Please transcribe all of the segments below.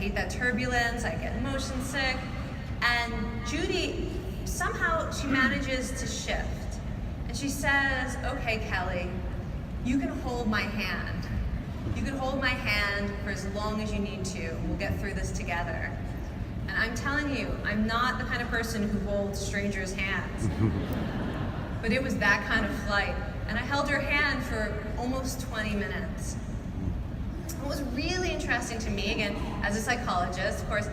hate that turbulence, I get motion sick. And Judy, somehow she manages to shift. And she says, okay, Kelly, you can hold my hand. You can hold my hand for as long as you need to. We'll get through this together. And I'm telling you, I'm not the kind of person who holds strangers' hands. But it was that kind of flight. And I held her hand for almost 20 minutes. What was really interesting to me, again, as a psychologist, of course,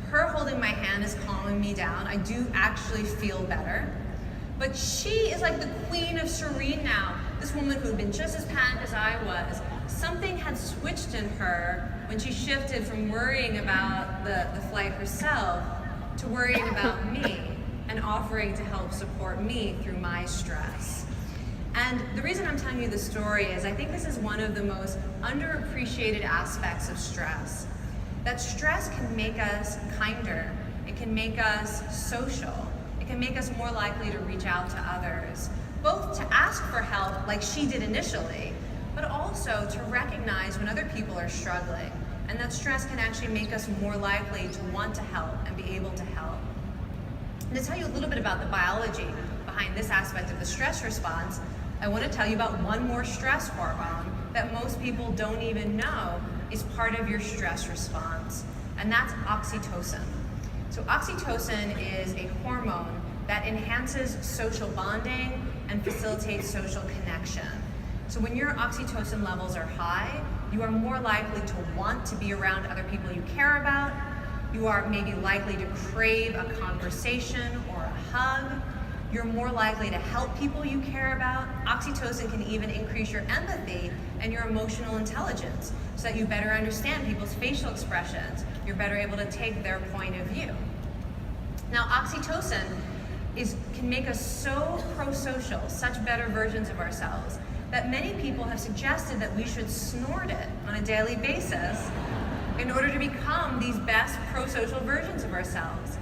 her holding my hand is calming me down. I do actually feel better. But she is like the queen of serene now. This woman who had been just as panicked as I was. Something had switched in her when she shifted from worrying about the flight herself to worrying about me and offering to help support me through my stress. And the reason I'm telling you this story is I think this is one of the most underappreciated aspects of stress. That stress can make us kinder, it can make us social, it can make us more likely to reach out to others, both to ask for help like she did initially, but also to recognize when other people are struggling. And that stress can actually make us more likely to want to help and be able to help. And to tell you a little bit about the biology behind this aspect of the stress response, I want to tell you about one more stress hormone that most people don't even know is part of your stress response, and that's oxytocin. So oxytocin is a hormone that enhances social bonding and facilitates social connection. So when your oxytocin levels are high, you are more likely to want to be around other people you care about. You are maybe likely to crave a conversation or a hug. You're more likely to help people you care about. Oxytocin can even increase your empathy and your emotional intelligence so that you better understand people's facial expressions. You're better able to take their point of view. Now, oxytocin can make us so pro-social, such better versions of ourselves, that many people have suggested that we should snort it on a daily basis in order to become these best pro-social versions of ourselves.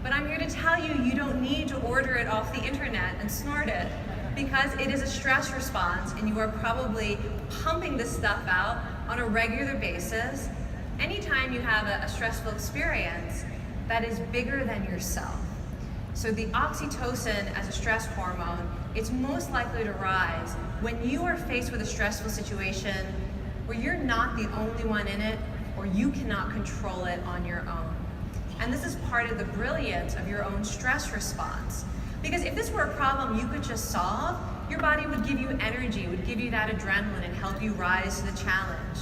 But I'm here to tell you, you don't need to order it off the internet and snort it, because it is a stress response and you are probably pumping this stuff out on a regular basis. Anytime you have a stressful experience that is bigger than yourself. So the oxytocin as a stress hormone, it's most likely to rise when you are faced with a stressful situation where you're not the only one in it or you cannot control it on your own. And this is part of the brilliance of your own stress response. Because if this were a problem you could just solve, your body would give you energy, would give you that adrenaline and help you rise to the challenge.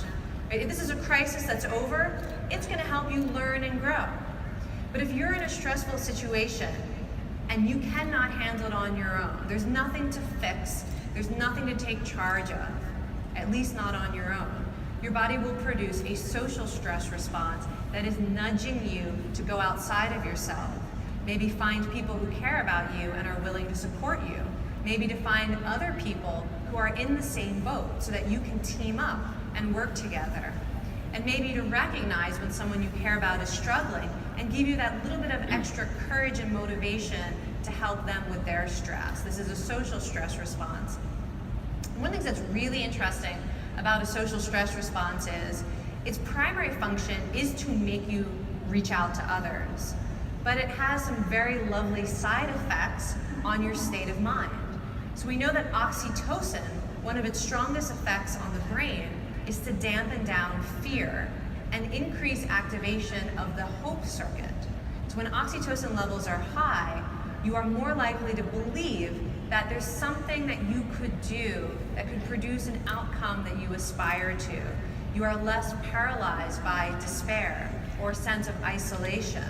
Right? If this is a crisis that's over, it's gonna help you learn and grow. But if you're in a stressful situation and you cannot handle it on your own, there's nothing to fix, there's nothing to take charge of, at least not on your own, your body will produce a social stress response that is nudging you to go outside of yourself. Maybe find people who care about you and are willing to support you. Maybe to find other people who are in the same boat so that you can team up and work together. And maybe to recognize when someone you care about is struggling and give you that little bit of extra courage and motivation to help them with their stress. This is a social stress response. One thing that's really interesting about a social stress response is its primary function is to make you reach out to others. But it has some very lovely side effects on your state of mind. So we know that oxytocin, one of its strongest effects on the brain, is to dampen down fear and increase activation of the hope circuit. So when oxytocin levels are high, you are more likely to believe that there's something that you could do that could produce an outcome that you aspire to. You are less paralyzed by despair or a sense of isolation.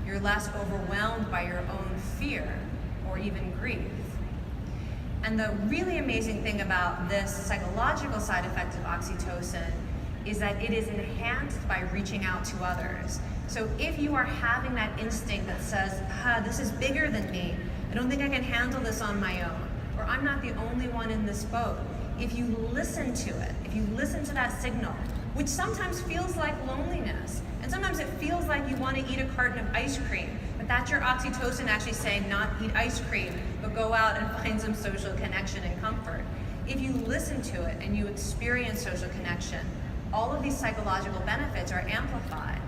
You're less overwhelmed by your own fear or even grief. And the really amazing thing about this psychological side effect of oxytocin is that it is enhanced by reaching out to others. So if you are having that instinct that says, this is bigger than me, I don't think I can handle this on my own, or I'm not the only one in this boat, if you listen to it, if you listen to that signal, which sometimes feels like loneliness, and sometimes it feels like you want to eat a carton of ice cream, but that's your oxytocin actually saying not eat ice cream, but go out and find some social connection and comfort. If you listen to it and you experience social connection, all of these psychological benefits are amplified.